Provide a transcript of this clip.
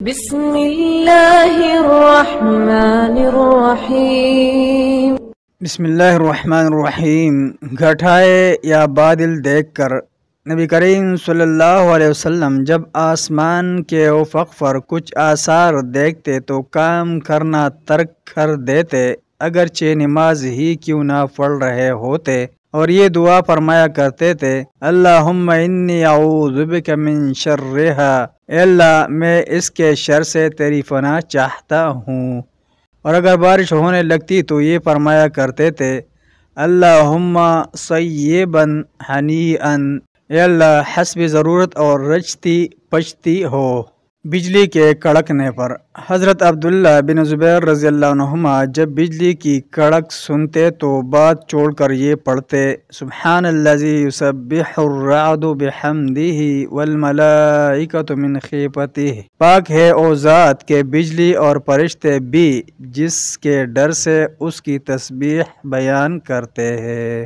بسم اللہ الرحمن الرحیم۔ بسم اللہ الرحمن الرحیم۔ گھٹائے یا بادل دیکھ کر نبی کریم صلی اللہ علیہ وسلم جب آسمان کے افق پر کچھ آثار دیکھتے تو کام کرنا ترک کر دیتے، اگرچہ نماز ہی کیوں نہ پڑھ رہے ہوتے، اور یہ دعا فرمایا کرتے تھے، اللہم انی اعوذ بک من شرھا، اے اللہ میں اس کے شر سے تیری پناہ چاہتا ہوں۔ اور اگر بارش ہونے لگتی تو یہ فرمایا کرتے تھے، اللہم صیبا ہنیئا، اے اللہ حسب ضرورت اور رچتی پچتی ہو۔ بجلی کے کڑکنے پر حضرت عبداللہ بن زبیر رضی اللہ عنہما جب بجلی کی کڑک سنتے تو بات چھوڑ کر یہ پڑھتے، سبحان الذی یسبح الرعد بحمدہ والملائکۃ من خیفتہ، پاک ہے او ذات کے بجلی اور فرشتے بھی جس کے ڈر سے اس کی تسبیح بیان کرتے ہیں۔